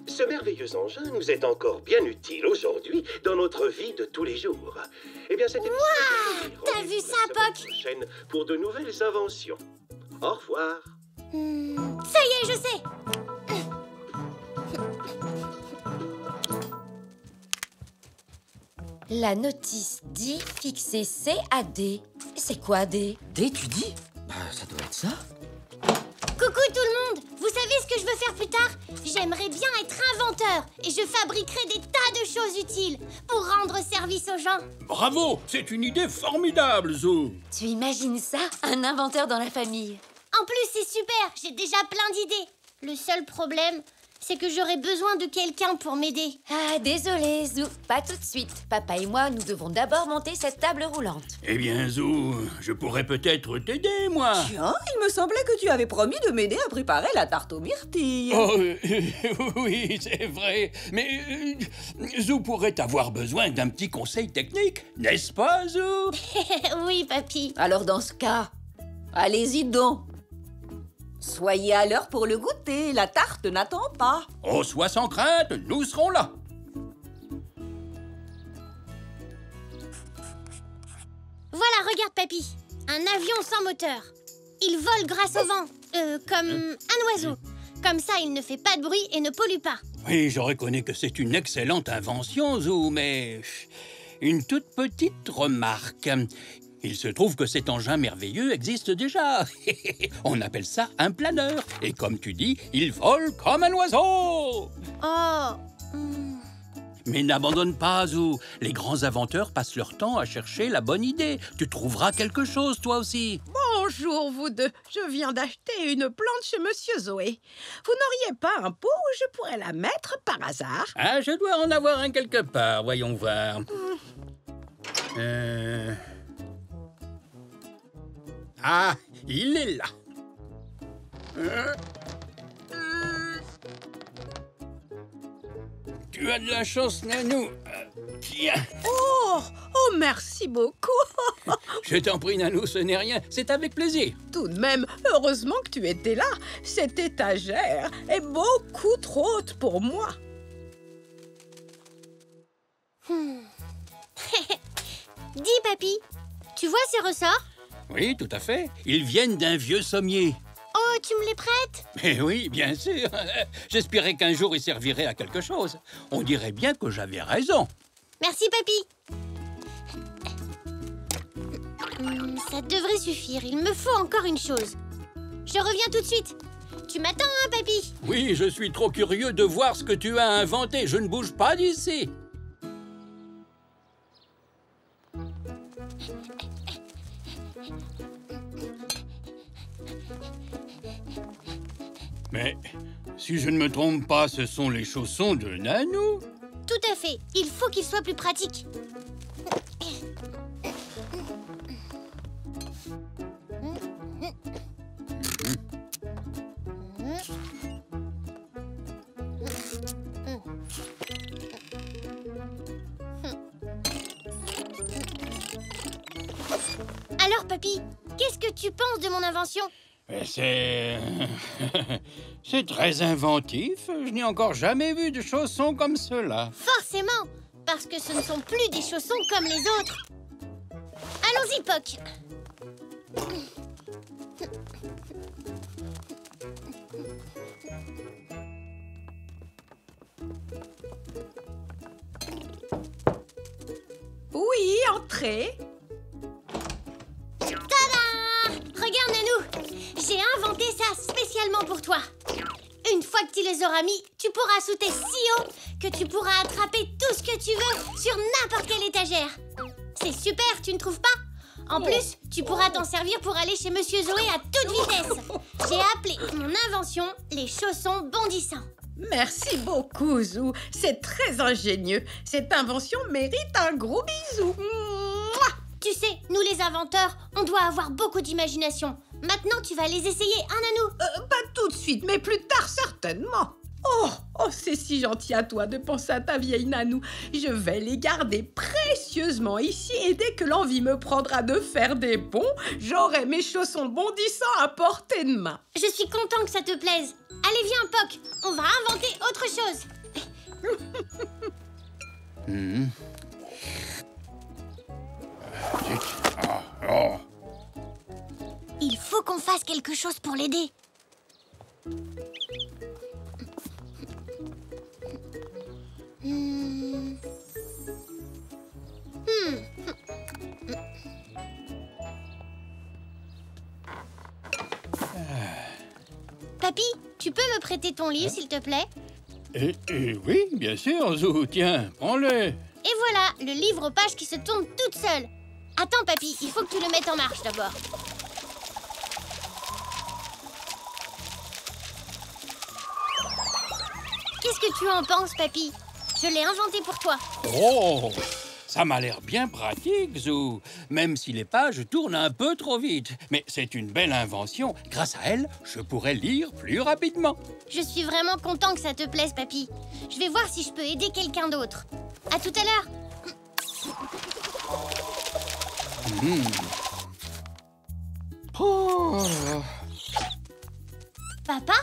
Ce merveilleux engin nous est encore bien utile aujourd'hui dans notre vie de tous les jours. Eh bien, c'était... Waouh! T'as vu ça, Poc? Prochaine pour de nouvelles inventions. Au revoir. Ça y est, je sais. La notice dit fixer CAD. C'est quoi D? D, tu dis? Bah, ça doit être ça. Coucou tout le monde! Vous savez ce que je veux faire plus tard? J'aimerais bien être inventeur et je fabriquerai des tas de choses utiles pour rendre service aux gens. Bravo! C'est une idée formidable, Zou. Tu imagines ça? Un inventeur dans la famille. En plus, c'est super, j'ai déjà plein d'idées. Le seul problème, c'est que j'aurais besoin de quelqu'un pour m'aider. Ah, désolé, Zou. Pas tout de suite. Papa et moi, nous devons d'abord monter cette table roulante. Eh bien, Zou, je pourrais peut-être t'aider, moi. Tiens, il me semblait que tu avais promis de m'aider à préparer la tarte aux myrtilles. Oh, oui, c'est vrai. Mais Zou pourrait avoir besoin d'un petit conseil technique, n'est-ce pas, Zou? Oui, papy. Alors dans ce cas, allez-y donc. Soyez à l'heure pour le goûter, la tarte n'attend pas. Oh, sois sans crainte, nous serons là. Voilà, regarde, papy. Un avion sans moteur. Il vole grâce au vent, comme un oiseau. Comme ça, il ne fait pas de bruit et ne pollue pas. Oui, je reconnais que c'est une excellente invention, Zou, mais une toute petite remarque. Il se trouve que cet engin merveilleux existe déjà. On appelle ça un planeur. Et comme tu dis, il vole comme un oiseau. Oh. Mais n'abandonne pas, Zou. Les grands inventeurs passent leur temps à chercher la bonne idée. Tu trouveras quelque chose, toi aussi. Bonjour, vous deux. Je viens d'acheter une plante chez Monsieur Zoé. Vous n'auriez pas un pot où je pourrais la mettre par hasard? Ah, je dois en avoir un quelque part. Voyons voir. Ah, il est là. Tu as de la chance, Nanou. Tiens. Oh, merci beaucoup. Je t'en prie, Nanou, ce n'est rien. C'est avec plaisir. Tout de même, heureusement que tu étais là. Cette étagère est beaucoup trop haute pour moi. Dis, papy, tu vois ces ressorts? Oui, tout à fait. Ils viennent d'un vieux sommier. Oh, tu me les prêtes? Mais oui, bien sûr. J'espérais qu'un jour ils serviraient à quelque chose. On dirait bien que j'avais raison. Merci, papy. Ça devrait suffire. Il me faut encore une chose. Je reviens tout de suite. Tu m'attends, hein, papy? Oui, je suis trop curieux de voir ce que tu as inventé. Je ne bouge pas d'ici. Mais si je ne me trompe pas, ce sont les chaussons de Nanou. Tout à fait. Il faut qu'ils soient plus pratiques. Alors, papy, qu'est-ce que tu penses de mon invention? C'est très inventif. Je n'ai encore jamais vu de chaussons comme ceux-là. Forcément, parce que ce ne sont plus des chaussons comme les autres. Allons-y, Poc. Oui, entrez. Tada! Regarde, Nanou. J'ai inventé ça spécialement pour toi. Une fois que tu les auras mis, tu pourras sauter si haut que tu pourras attraper tout ce que tu veux sur n'importe quelle étagère. C'est super, tu ne trouves pas? En plus, tu pourras t'en servir pour aller chez Monsieur Zoé à toute vitesse. J'ai appelé mon invention les chaussons bondissants. Merci beaucoup, Zou. C'est très ingénieux. Cette invention mérite un gros bisou. Mouah. Tu sais, nous les inventeurs, on doit avoir beaucoup d'imagination. Maintenant, tu vas les essayer, hein, Nanou? Pas tout de suite, mais plus tard certainement. Oh, c'est si gentil à toi de penser à ta vieille Nanou. Je vais les garder précieusement ici et dès que l'envie me prendra de faire des bonds, j'aurai mes chaussons bondissants à portée de main. Je suis content que ça te plaise. Allez, viens, Poc, on va inventer autre chose. Il faut qu'on fasse quelque chose pour l'aider. Papy, tu peux me prêter ton livre, s'il te plaît? Oui, bien sûr, Zou. Tiens, prends-le. Et voilà, le livre aux pages qui se tourne toute seule. Attends, Papy, il faut que tu le mettes en marche d'abord. Qu'est-ce que tu en penses, Papy? Je l'ai inventé pour toi. Oh, ça m'a l'air bien pratique, Zou. Même si les pages tournent un peu trop vite. Mais c'est une belle invention. Grâce à elle, je pourrais lire plus rapidement. Je suis vraiment content que ça te plaise, Papy. Je vais voir si je peux aider quelqu'un d'autre. À tout à l'heure. Oh. Papa?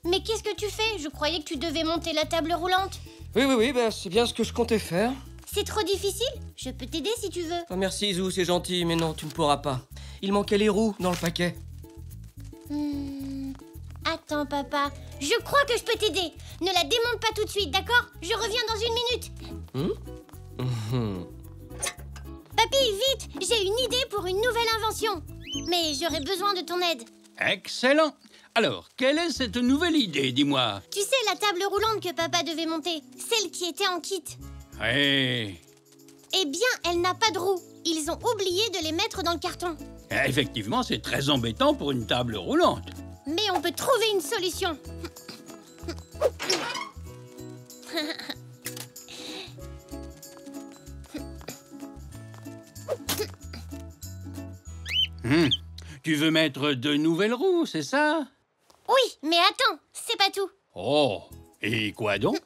Mais qu'est-ce que tu fais? Je croyais que tu devais monter la table roulante. Oui, bah, c'est bien ce que je comptais faire. C'est trop difficile? Je peux t'aider si tu veux. Oh, merci, Zou, c'est gentil, mais non, tu ne pourras pas. Il manquait les roues dans le paquet. Attends, papa. Je crois que je peux t'aider. Ne la démonte pas tout de suite, d'accord? Je reviens dans 1 minute. Papy, vite! J'ai une idée pour une nouvelle invention. Mais j'aurais besoin de ton aide. Excellent. Alors, quelle est cette nouvelle idée, dis-moi? Tu sais, la table roulante que papa devait monter, celle qui était en kit. Oui. Eh bien, elle n'a pas de roues. Ils ont oublié de les mettre dans le carton. Effectivement, c'est très embêtant pour une table roulante. Mais on peut trouver une solution. Tu veux mettre de nouvelles roues, c'est ça? Oui, mais attends, c'est pas tout. Oh, et quoi donc?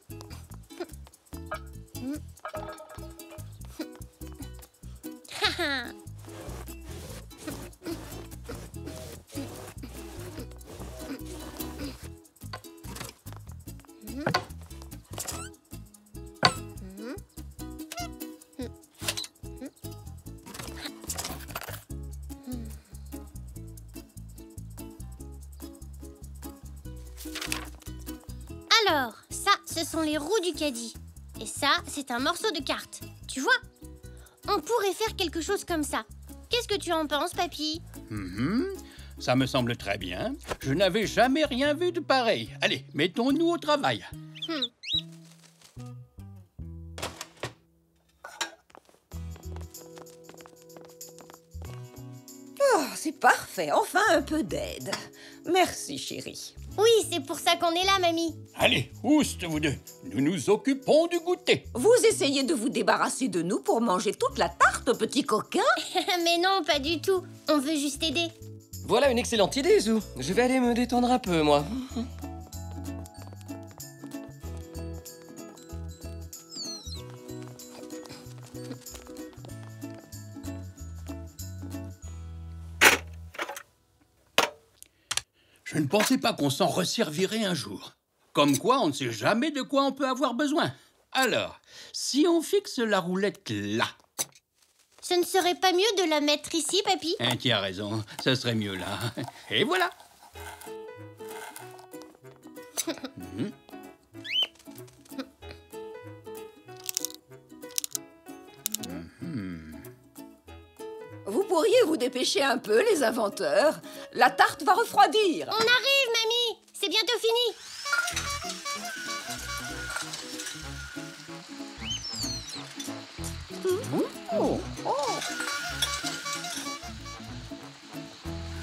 Alors, ça, ce sont les roues du caddie. Et ça, c'est un morceau de carte. Tu vois? On pourrait faire quelque chose comme ça. Qu'est-ce que tu en penses, papy? Ça me semble très bien. Je n'avais jamais rien vu de pareil. Allez, mettons-nous au travail. Oh, c'est parfait. Enfin un peu d'aide. Merci, chérie. Oui, c'est pour ça qu'on est là, mamie. Allez, ouste, vous deux. Nous nous occupons du goûter. Vous essayez de vous débarrasser de nous pour manger toute la tarte, petit coquin? Mais non, pas du tout. On veut juste aider. Voilà une excellente idée, Zou. Je vais aller me détendre un peu, moi. Je ne pensais pas qu'on s'en resservirait un jour. Comme quoi, on ne sait jamais de quoi on peut avoir besoin. Alors, si on fixe la roulette là... Ce ne serait pas mieux de la mettre ici, papy? Tu as raison, ça serait mieux là. Et voilà. Vous pourriez vous dépêcher un peu, les inventeurs. La tarte va refroidir. On arrive, mamie. C'est bientôt fini.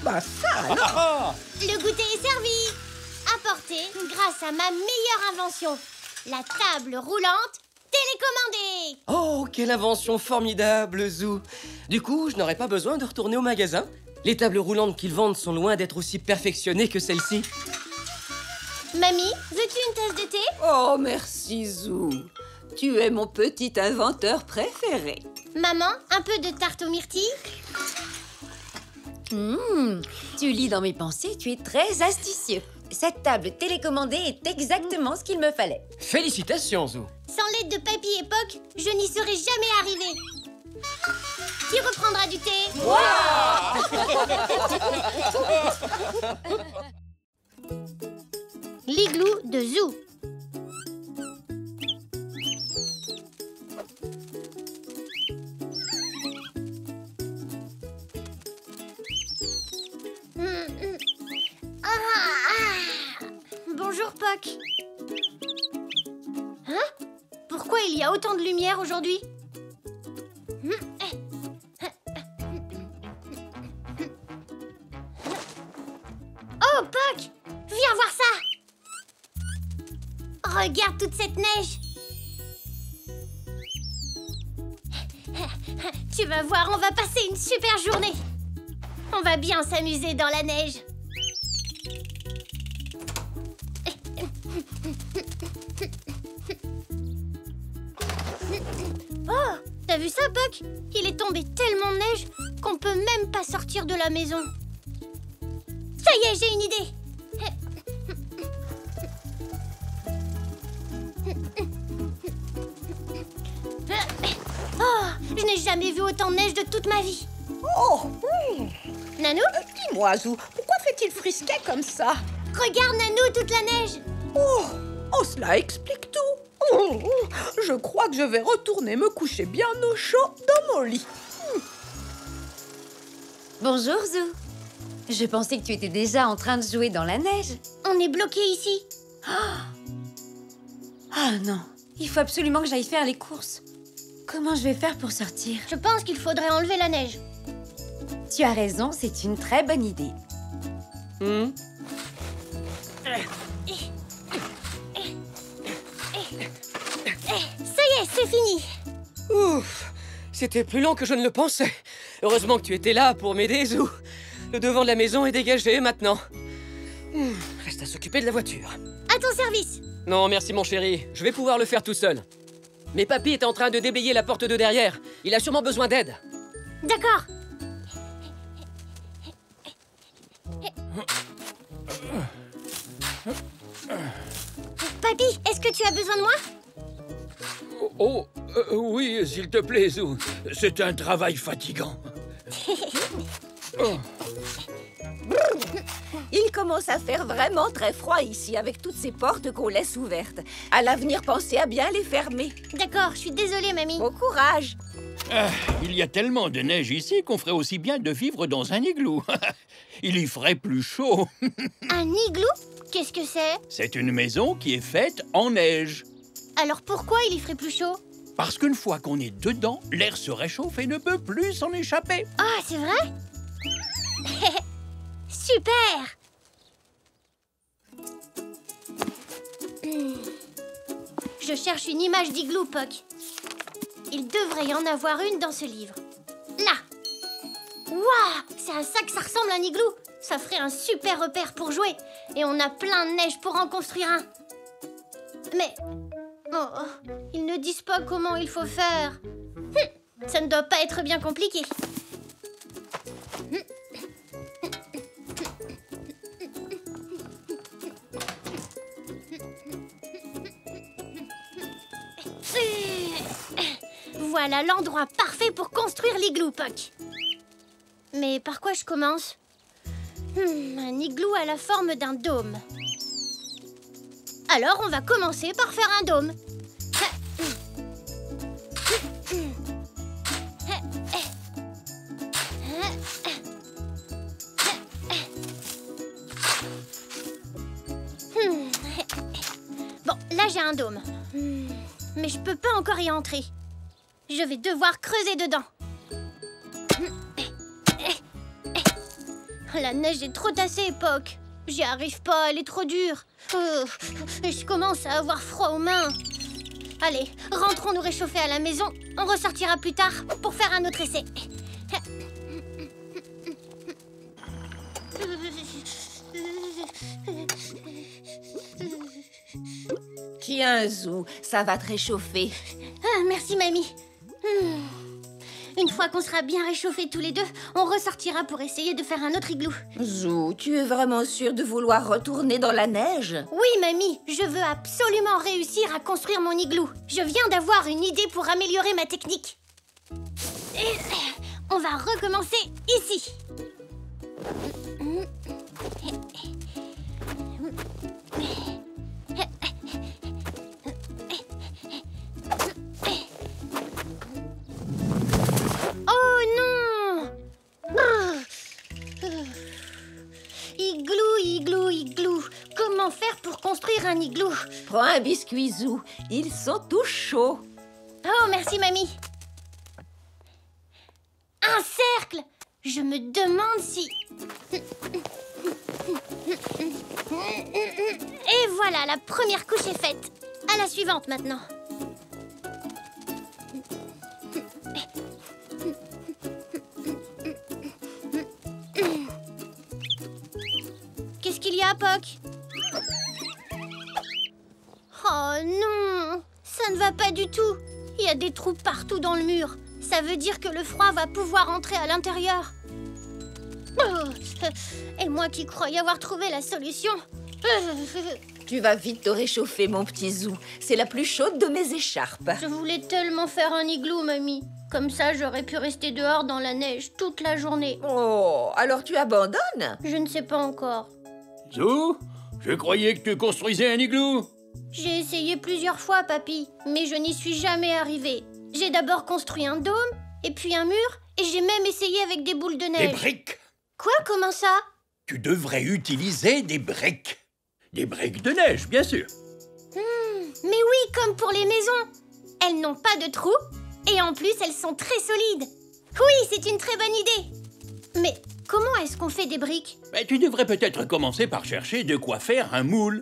Bah ça alors. Le goûter est servi. Apporté grâce à ma meilleure invention, la table roulante télécommandée. Oh, quelle invention formidable, Zou. Du coup, je n'aurais pas besoin de retourner au magasin. Les tables roulantes qu'ils vendent sont loin d'être aussi perfectionnées que celle-ci. Mamie, veux-tu une tasse de thé? Oh, merci, Zou. Tu es mon petit inventeur préféré. Maman, un peu de tarte aux myrtilles? Tu lis dans mes pensées, tu es très astucieux. Cette table télécommandée est exactement ce qu'il me fallait. Félicitations, Zou. Sans l'aide de Papy et Poc, je n'y serais jamais arrivée. Qui reprendra du thé? L'igloo de Zou. Bonjour, Poc. Hein? Pourquoi il y a autant de lumière aujourd'hui? Oh, Poc! Viens voir ça! Regarde toute cette neige! Tu vas voir, on va passer une super journée! On va bien s'amuser dans la neige! Oh! T'as vu ça, Poc? Il est tombé tellement de neige qu'on peut même pas sortir de la maison. Ça y est, j'ai une idée! Oh! Je n'ai jamais vu autant de neige de toute ma vie! Oh, Nanou? dis-moi, Zou, pourquoi fait-il frisquet comme ça? Regarde, Nanou, toute la neige! Oh, cela explique tout. Je crois que je vais retourner me coucher bien au chaud dans mon lit. Bonjour, Zou. Je pensais que tu étais déjà en train de jouer dans la neige. On est bloqué ici. Ah non, il faut absolument que j'aille faire les courses. Comment je vais faire pour sortir? Je pense qu'il faudrait enlever la neige. Tu as raison, c'est une très bonne idée. Ça y est, c'est fini. Ouf, c'était plus long que je ne le pensais. Heureusement que tu étais là pour m'aider, Zou. Le devant de la maison est dégagé maintenant. Reste à s'occuper de la voiture. À ton service. Non, merci mon chéri. Je vais pouvoir le faire tout seul. Mais papy est en train de déblayer la porte de derrière. Il a sûrement besoin d'aide. D'accord. Papy, est-ce que tu as besoin de moi? Oui, s'il te plaît, Zou. C'est un travail fatigant. Il commence à faire vraiment très froid ici avec toutes ces portes qu'on laisse ouvertes. À l'avenir, pensez à bien les fermer. D'accord, je suis désolée, mamie. Bon courage. Il y a tellement de neige ici qu'on ferait aussi bien de vivre dans un igloo. Il y ferait plus chaud. Un igloo? Qu'est-ce que c'est? C'est une maison qui est faite en neige. Alors pourquoi il y ferait plus chaud? Parce qu'une fois qu'on est dedans, l'air se réchauffe et ne peut plus s'en échapper. Ah, c'est vrai? Super! Je cherche une image d'igloo, Poc. Il devrait y en avoir une dans ce livre. Là! Waouh! C'est à ça que ça ressemble un igloo. Ça ferait un super repère pour jouer. Et on a plein de neige pour en construire un. Mais... Oh, ils ne disent pas comment il faut faire. Ça ne doit pas être bien compliqué. Voilà l'endroit parfait pour construire l'igloo, Poc. Mais par quoi je commence? Un igloo à la forme d'un dôme. Alors, on va commencer par faire un dôme. Bon, là j'ai un dôme. Mais je peux pas encore y entrer. Je vais devoir creuser dedans. La neige est trop tassée, Poc. J'y arrive pas, elle est trop dure. Je commence à avoir froid aux mains. Allez, rentrons nous réchauffer à la maison. On ressortira plus tard pour faire un autre essai. Tiens, Zou, ça va te réchauffer. Ah, merci, mamie. Une fois qu'on sera bien réchauffés tous les deux, on ressortira pour essayer de faire un autre igloo. Zou, tu es vraiment sûre de vouloir retourner dans la neige? Oui, mamie, je veux absolument réussir à construire mon igloo. Je viens d'avoir une idée pour améliorer ma technique. Et on va recommencer ici. Oh non! Igloo, igloo, igloo. Comment faire pour construire un igloo? Prends un biscuit, Zou. Ils sont tout chauds. Oh, merci, mamie. Un cercle! Je me demande si... Et voilà, la première couche est faite. À la suivante, maintenant. Qu'est-ce qu'il y a, Poc? Oh non! Ça ne va pas du tout. Il y a des trous partout dans le mur. Ça veut dire que le froid va pouvoir entrer à l'intérieur. Oh, et moi qui croyais avoir trouvé la solution. Tu vas vite te réchauffer, mon petit Zou. C'est la plus chaude de mes écharpes. Je voulais tellement faire un igloo, mamie. Comme ça, j'aurais pu rester dehors dans la neige toute la journée. Oh, alors tu abandonnes? Je ne sais pas encore. Zou, je croyais que tu construisais un igloo. J'ai essayé plusieurs fois, papy, mais je n'y suis jamais arrivée. J'ai d'abord construit un dôme, et puis un mur, et j'ai même essayé avec des boules de neige. Des briques. Quoi? Comment ça? Tu devrais utiliser des briques. Des briques de neige, bien sûr. Mais oui, comme pour les maisons. Elles n'ont pas de trous, et en plus, elles sont très solides. Oui, c'est une très bonne idée. Mais comment est-ce qu'on fait des briques? Tu devrais peut-être commencer par chercher de quoi faire un moule.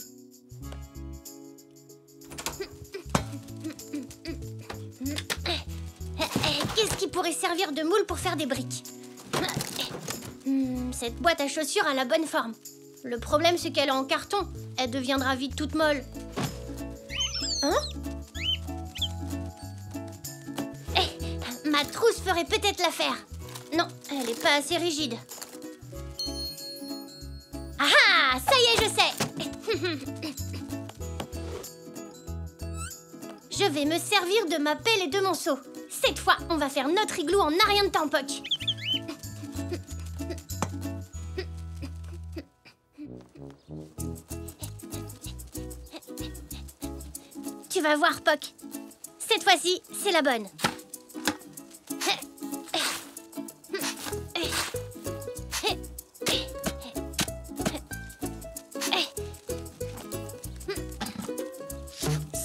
Qu'est-ce qui pourrait servir de moule pour faire des briques? Cette boîte à chaussures a la bonne forme. Le problème, c'est qu'elle est en carton. Elle deviendra vite toute molle. Hein? Ma trousse ferait peut-être l'affaire. Non, elle n'est pas assez rigide. Ah ah! Ça y est, je sais! Je vais me servir de ma pelle et de mon seau. Cette fois, on va faire notre igloo en un rien de temps, Poc. Tu vas voir, Poc. Cette fois-ci, c'est la bonne.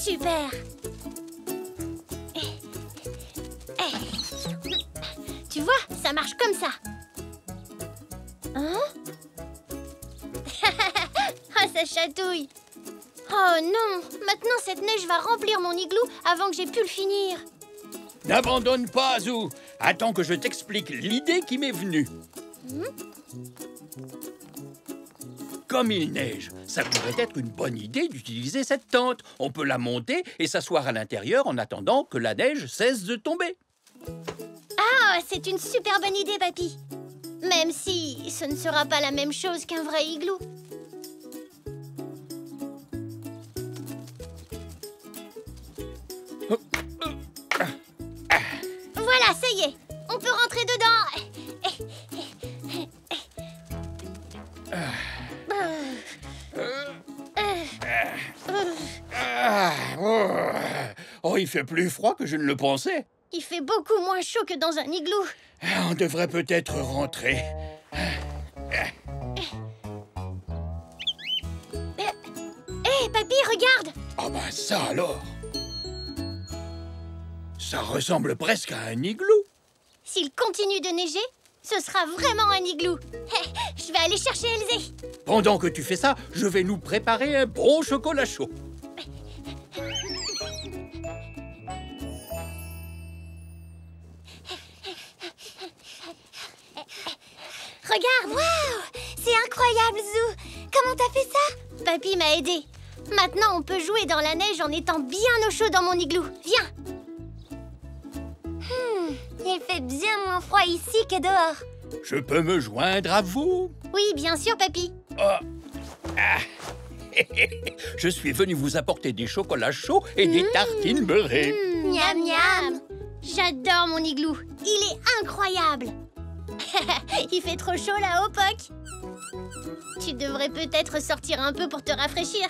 Super. Tu vois, ça marche comme ça. Hein? Ah, ça chatouille. Oh non, maintenant cette neige va remplir mon igloo avant que j'ai pu le finir. N'abandonne pas, Zou. Attends que je t'explique l'idée qui m'est venue. Comme il neige, ça pourrait être une bonne idée d'utiliser cette tente. On peut la monter et s'asseoir à l'intérieur en attendant que la neige cesse de tomber. Ah, c'est une super bonne idée, papy. Même si ce ne sera pas la même chose qu'un vrai igloo. Voilà, ça y est. On peut rentrer dedans. Oh, il fait plus froid que je ne le pensais. Il fait beaucoup moins chaud que dans un igloo. On devrait peut-être rentrer. Hé, papy, regarde! Ah bah ça alors! Ça ressemble presque à un igloo. S'il continue de neiger, ce sera vraiment un igloo. Je je vais aller chercher Elzé. Pendant que tu fais ça, je vais nous préparer un bon chocolat chaud. Regarde. Waouh! C'est incroyable, Zou! Comment t'as fait ça? Papy m'a aidé. Maintenant, on peut jouer dans la neige en étant bien au chaud dans mon igloo. Viens. Il fait bien moins froid ici que dehors. Je peux me joindre à vous? Oui, bien sûr, papy. Je suis venu vous apporter des chocolats chauds et des tartines beurrées. Miam miam. J'adore mon igloo. Il est incroyable. Il fait trop chaud là-haut, Poc. Tu devrais peut-être sortir un peu pour te rafraîchir.